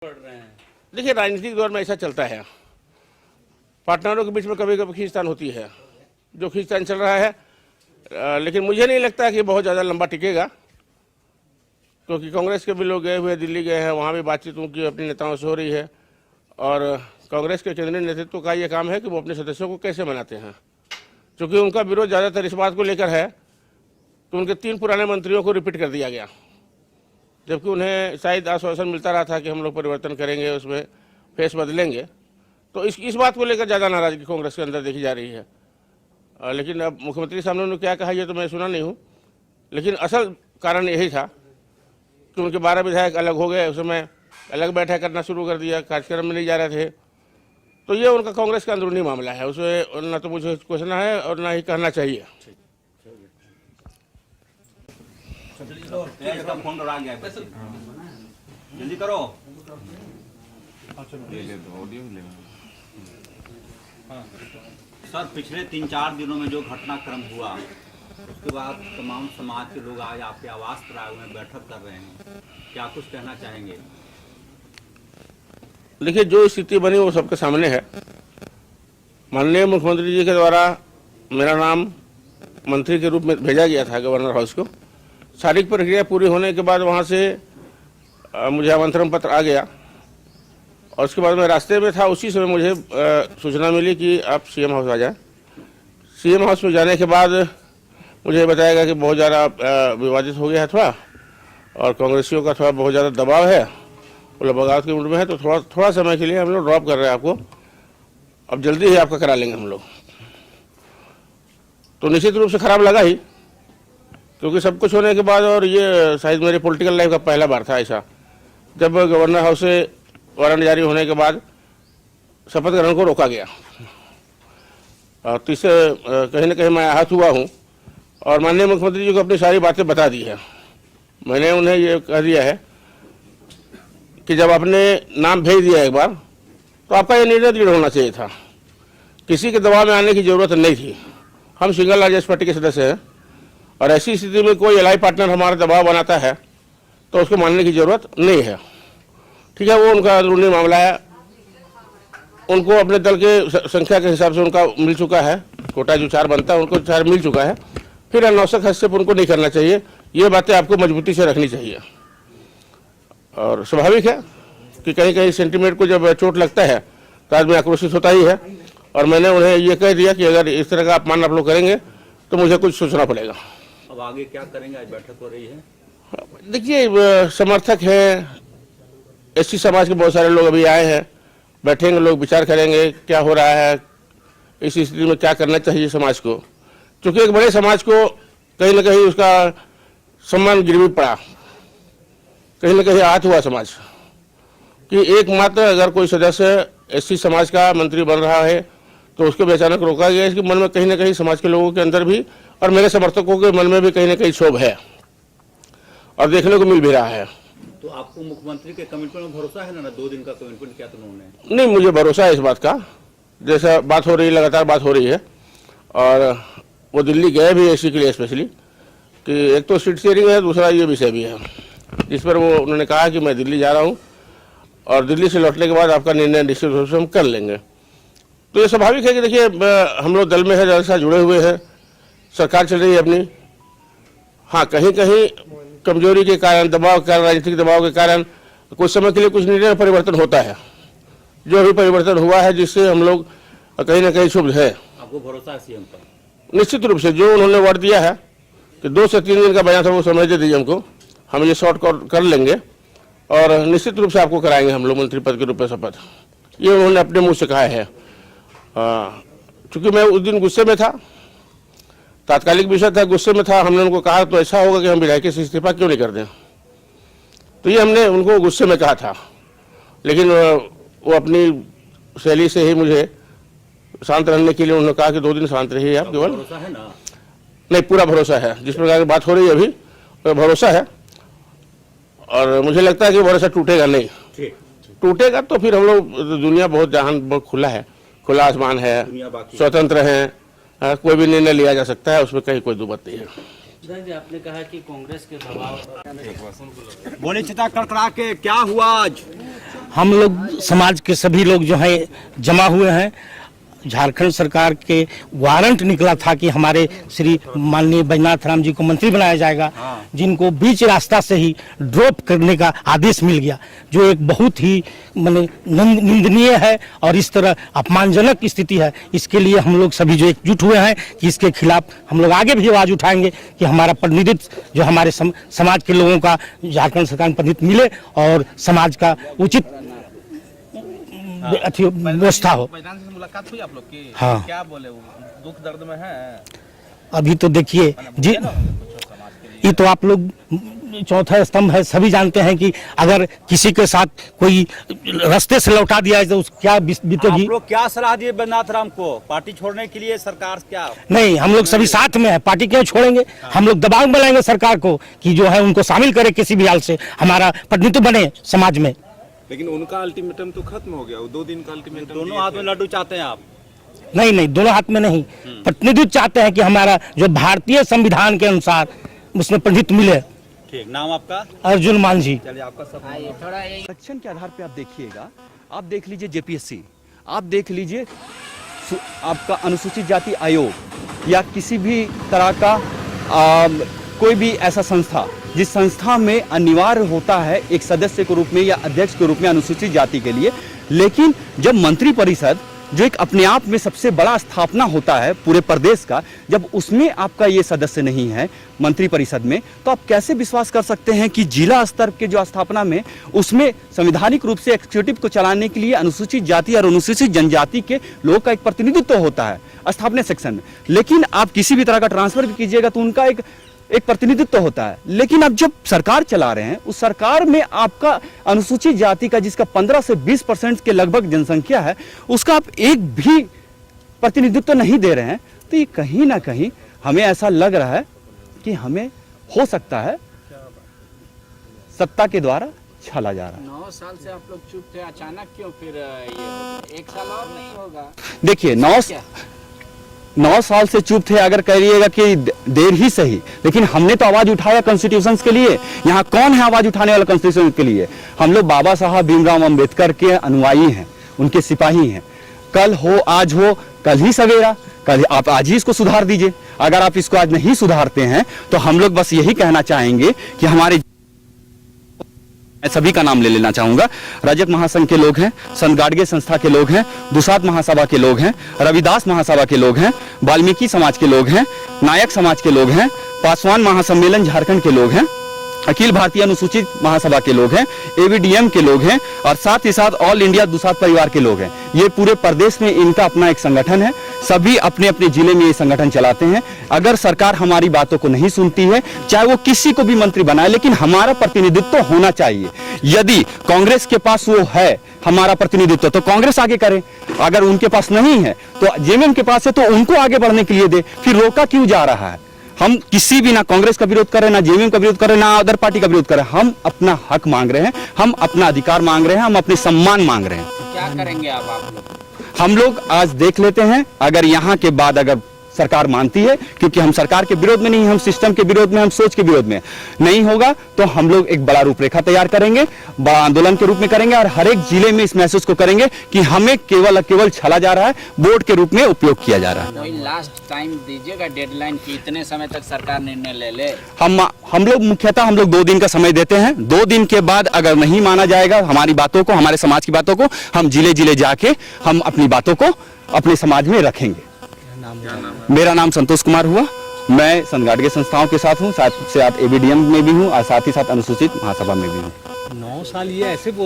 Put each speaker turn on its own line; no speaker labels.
देखिए, राजनीतिक दौर में ऐसा चलता है, पार्टनरों के बीच में कभी कभी खींचतान होती है। जो खींचतान चल रहा है, लेकिन मुझे नहीं लगता कि बहुत ज़्यादा लंबा टिकेगा, क्योंकि कांग्रेस के भी लोग गए हुए, दिल्ली गए हैं, वहाँ भी बातचीत उनकी अपने नेताओं से हो रही है। और कांग्रेस के केंद्रीय नेतृत्व का ये काम है कि वो अपने सदस्यों को कैसे मनाते हैं, क्योंकि उनका विरोध ज़्यादातर इस बात को लेकर है कि उनके 3 पुराने मंत्रियों को रिपीट कर दिया गया, जबकि उन्हें शायद आश्वासन मिलता रहा था कि हम लोग परिवर्तन करेंगे, उसमें फेस बदलेंगे। तो इस बात को लेकर ज़्यादा नाराजगी कांग्रेस के अंदर देखी जा रही है। लेकिन अब मुख्यमंत्री सामने उन्होंने क्या कहा ये तो मैं सुना नहीं हूँ, लेकिन असल कारण यही था कि उनके 12 विधायक अलग हो गए, उस समय अलग बैठक करना शुरू कर दिया, कार्यक्रम में नहीं जा रहे थे। तो ये उनका कांग्रेस का अंदरूनी मामला है, उसमें ना तो मुझे कहना है और ना ही कहना चाहिए।
जल्दी करो। सर, पिछले 3-4 दिनों में जो घटनाक्रम हुआ, उसके बाद तमाम समाज के लोग आज आपके आवास पर आए हुए बैठक कर रहे हैं, क्या कुछ कहना चाहेंगे?
देखिए, जो स्थिति बनी वो सबके सामने है। माननीय मुख्यमंत्री जी के द्वारा मेरा नाम मंत्री के रूप में भेजा गया था गवर्नर हाउस को। सारी प्रक्रिया पूरी होने के बाद वहाँ से मुझे आमंत्रण पत्र आ गया और उसके बाद मैं रास्ते में था, उसी समय मुझे सूचना मिली कि आप सीएम हाउस आ जाएं। सीएम हाउस में जाने के बाद मुझे बताया गया कि बहुत ज़्यादा विवादित हो गया है थोड़ा, और कांग्रेसियों का थोड़ा बहुत ज़्यादा दबाव है, वो बगावत के मूड में है, तो थोड़ा समय के लिए हम लोग ड्रॉप कर रहे हैं आपको, अब जल्दी ही आपका करा लेंगे हम लोग। तो निश्चित रूप से खराब लगा ही, क्योंकि सब कुछ होने के बाद, और ये शायद मेरे पॉलिटिकल लाइफ का पहला बार था ऐसा, जब गवर्नर हाउस से वारंट जारी होने के बाद शपथ ग्रहण को रोका गया। तो इससे कहीं ना कहीं मैं आहत हुआ हूँ और माननीय मुख्यमंत्री जी को अपनी सारी बातें बता दी है। मैंने उन्हें ये कह दिया है कि जब आपने नाम भेज दिया एक बार, तो आपका ये निर्णय दृढ़ होना चाहिए था, किसी के दबाव में आने की जरूरत नहीं थी। हम सिंगल लार्जेस्ट पार्टी के सदस्य हैं और ऐसी स्थिति में कोई एलाई पार्टनर हमारा दबाव बनाता है तो उसको मानने की जरूरत नहीं है। ठीक है, वो उनका अंदरूनी मामला है, उनको अपने दल के संख्या के हिसाब से उनका मिल चुका है, कोटा जो 4 बनता है उनको 4 मिल चुका है, फिर अनावश्यक हस्तक्षेप उनको नहीं करना चाहिए। ये बातें आपको मजबूती से रखनी चाहिए। और स्वाभाविक है कि कहीं कहीं सेंटीमेंट को जब चोट लगता है तो आदमी आक्रोशित होता ही है, और मैंने उन्हें ये कह दिया कि अगर इस तरह का अपमान आप लोग करेंगे तो मुझे कुछ सोचना पड़ेगा।
अब आगे क्या करेंगे? आज बैठक हो रही है।
देखिए, समर्थक हैं, एससी समाज के बहुत सारे लोग अभी आए हैं, बैठेंगे लोग, विचार करेंगे क्या हो रहा है, इस स्थिति में क्या करना चाहिए समाज को, क्योंकि एक बड़े समाज को कहीं ना कहीं उसका सम्मान गिरवी पड़ा, कहीं ना कहीं आहत हुआ समाज कि एकमात्र अगर कोई सदस्य एससी समाज का मंत्री बन रहा है तो उसको भी अचानक रोका गया। इसके मन में कहीं ना कहीं समाज के लोगों के अंदर भी और मेरे समर्थकों के मन में भी कहीं ना कहीं क्षोभ है और देखने को मिल भी रहा है।
तो आपको मुख्यमंत्री के कमिटमेंट में भरोसा है ना? 2 दिन का कमिटमेंट किया तो उन्होंने।
नहीं, मुझे भरोसा है इस बात का, जैसा बात हो रही है, लगातार बात हो रही है, और वो दिल्ली गए भी एससी के लिए स्पेशली, कि एक तो सीट शेयरिंग है, दूसरा ये विषय भी है, जिस पर वो उन्होंने कहा कि मैं दिल्ली जा रहा हूँ और दिल्ली से लौटने के बाद आपका निर्णय निश्चित रूप से हम कर लेंगे। तो ये स्वाभाविक है कि देखिए, हम लोग दल में है, दल से जुड़े हुए हैं, सरकार चल रही है अपनी। हाँ, कहीं कहीं कमजोरी के कारण, दबाव के कारण, राजनीतिक दबाव के कारण कुछ समय के लिए कुछ निर्णय परिवर्तन होता है, जो अभी परिवर्तन हुआ है, जिससे हम लोग कहीं ना कहीं शुभ है।
आपको भरोसा है सीएम पर?
निश्चित रूप से जो उन्होंने वर्ड दिया है कि 2 से 3 दिन का बयान था, वो समय दे दीजिए हमको, हम ये शॉर्ट कर लेंगे और निश्चित रूप से आपको कराएंगे हम लोग मंत्री पद के रूप में शपथ। ये उन्होंने अपने मुंह से कहा है। चूंकि मैं उस दिन गुस्से में था, तात्कालिक विषय था, गुस्से में था, हमने उनको कहा तो ऐसा होगा कि हम विधायक से इस्तीफा क्यों नहीं कर दें, तो ये हमने उनको गुस्से में कहा था। लेकिन वो अपनी शैली से ही मुझे शांत रहने के लिए उन्होंने कहा कि 2 दिन शांत रहिए आप केवल।
भरोसा है ना? नहीं,
पूरा भरोसा है, जिस प्रकार की बात हो रही है अभी तो भरोसा है, और मुझे लगता है कि भरोसा टूटेगा नहीं। टूटेगा तो फिर हम लोग, दुनिया बहुत जहान बहुत खुला है, खुला आसमान है, स्वतंत्र है, कोई भी निर्णय लिया जा सकता है, उसमें कहीं कोई दुबत नहीं है।
सिद्धार्थ जी, आपने कहा कि कांग्रेस के दबाव,
बोले चिता कड़कड़ा के क्या हुआ आज?
हम लोग समाज के सभी लोग जो है जमा हुए हैं। झारखंड सरकार के वारंट निकला था कि हमारे श्री माननीय बैजनाथ राम जी को मंत्री बनाया जाएगा, जिनको बीच रास्ता से ही ड्रॉप करने का आदेश मिल गया, जो एक बहुत ही माने निंदनीय है और इस तरह अपमानजनक स्थिति है। इसके लिए हम लोग सभी जो एकजुट हुए हैं कि इसके खिलाफ हम लोग आगे भी आवाज उठाएंगे कि हमारा प्रतिनिधित्व जो हमारे समाज के लोगों का झारखंड सरकार में प्रतिनिधित्व मिले और समाज का उचित व्यवस्था हो।
मैदान से मुलाकात हुई आप लोग की?
हाँ।
क्या बोले वो? दुख दर्द में है
अभी तो देखिए जी, ये तो आप लोग चौथा स्तंभ है, सभी जानते हैं कि अगर किसी के साथ कोई रास्ते से लौटा दिया तो उस क्या बीतेगी।
आप लोग क्या सलाह दिए बैजनाथ राम को पार्टी छोड़ने के लिए? सरकार क्या?
नहीं, हम लोग सभी साथ में है, पार्टी क्यों छोड़ेंगे? हम लोग दबाव बनाएंगे सरकार को कि जो है उनको शामिल करे, किसी भी हाल से हमारा प्रतिनिधित्व बने समाज में।
लेकिन उनका अल्टीमेटम तो खत्म हो गया, वो 2 दिन का अल्टीमेटम।
दोनों हाथ में लड्डू चाहते हैं आप?
नहीं, दोनों हाथ में नहीं, प्रतिनिधित्व चाहते हैं कि हमारा जो भारतीय संविधान के अनुसार उसमें प्रतिनिधित्व मिले।
ठीक, नाम आपका?
अर्जुन मांझी।
चलिए आपका सब।
आरक्षण के आधार पे आप देखिएगा, आप देख लीजिए जेपीएससी, आप देख लीजिए आपका अनुसूचित जाति आयोग या किसी भी तरह का कोई भी ऐसा संस्था जिस संस्था में अनिवार्य होता है एक सदस्य के रूप में या अध्यक्ष के रूप में अनुसूचित जाति के लिए, लेकिन जब मंत्री परिषद जो एक अपने आप में सबसे बड़ा स्थापना होता है पूरे प्रदेश का, जब उसमें आपका ये सदस्य नहीं है मंत्री परिषद में, तो आप कैसे विश्वास कर सकते हैं कि जिला स्तर के जो स्थापना में उसमें संवैधानिक रूप से एग्जीक्यूटिव को चलाने के लिए अनुसूचित जाति और अनुसूचित जनजाति के लोगों का एक प्रतिनिधित्व होता है स्थापना सेक्शन में, लेकिन आप किसी भी तरह का ट्रांसफर भी कीजिएगा तो उनका एक प्रतिनिधित्व होता है। लेकिन अब जब सरकार चला रहे हैं, उस सरकार में आपका अनुसूचित जाति का जिसका 15 से 20% के लगभग जनसंख्या है, उसका आप एक भी प्रतिनिधित्व नहीं दे रहे हैं, तो ये कहीं ना कहीं हमें ऐसा लग रहा है कि हमें हो सकता है सत्ता के द्वारा छाला जा रहा है।
9 साल से आप लोग चुप थे, अचानक क्यों फिर ये 1 साल और नहीं होगा?
देखिए 9 साल से चुप थे, अगर कहिएगा कि देर ही सही, लेकिन हमने तो आवाज उठाया कॉन्स्टिट्यूशन के लिए। यहाँ कौन है आवाज उठाने वाला कॉन्स्टिट्यूशन के लिए? हम लोग बाबा साहब भीमराव अंबेडकर के अनुयायी हैं, उनके सिपाही हैं। कल हो आज हो, कल ही सवेरा, कल आप आज ही इसको सुधार दीजिए। अगर आप इसको आज नहीं सुधारते हैं तो हम लोग बस यही कहना चाहेंगे कि हमारे, मैं सभी का नाम ले लेना चाहूंगा, रजक महासंघ के लोग हैं, संत गाडगे संस्था के लोग हैं, दुसाध महासभा के लोग हैं, रविदास महासभा के लोग हैं, वाल्मीकि समाज के लोग हैं, नायक समाज के लोग हैं, पासवान महासम्मेलन झारखंड के लोग हैं, अखिल भारतीय अनुसूचित महासभा के लोग हैं, एवीडीएम के लोग हैं और साथ ही साथ ऑल इंडिया दुसाध परिवार के लोग हैं। ये पूरे प्रदेश में इनका अपना एक संगठन है, सभी अपने अपने जिले में ये संगठन चलाते हैं। अगर सरकार हमारी बातों को नहीं सुनती है, चाहे वो किसी को भी मंत्री बनाए, लेकिन हमारा प्रतिनिधित्व होना चाहिए। यदि कांग्रेस के पास वो है हमारा प्रतिनिधित्व तो कांग्रेस आगे करे, अगर उनके पास नहीं है तो जेएमएम के पास है तो उनको आगे बढ़ने के लिए दे। फिर रोका क्यों जा रहा है? हम किसी भी ना कांग्रेस का विरोध कर रहे हैं, ना जेएमएम का विरोध कर रहे हैं, ना अदर पार्टी का विरोध कर रहे हैं। हम अपना हक मांग रहे हैं, हम अपना अधिकार मांग रहे हैं, हम अपने सम्मान मांग रहे हैं।
तो क्या करेंगे आप लोग?
हम लोग आज देख लेते हैं, अगर यहाँ के बाद अगर सरकार मानती है, क्योंकि हम सरकार के विरोध में नहीं, हम सिस्टम के विरोध में, हम सोच के विरोध में नहीं होगा, तो हम लोग एक बड़ा रूपरेखा तैयार करेंगे, बड़ा आंदोलन के रूप में करेंगे और हर एक जिले में इस मैसेज को करेंगे कि हमें केवल छला जा रहा है, वोट के रूप में उपयोग किया जा रहा है।
कोई लास्ट टाइम दीजिएगा डेडलाइन की इतने समय तक सरकार निर्णय ले ले।
हम लोग मुख्यतः 2 दिन का समय देते हैं। 2 दिन के बाद अगर नहीं माना जाएगा हमारी बातों को, हमारे समाज की बातों को, हम जिले जिले जाके हम अपनी बातों को अपने समाज में रखेंगे। मेरा नाम संतोष कुमार हुआ, मैं संत गाडगे संस्थाओं के साथ हूँ, साथ एवीडीएम में भी हूँ और साथ ही साथ अनुसूचित महासभा में भी हूँ।
9 साल ये ऐसे बोल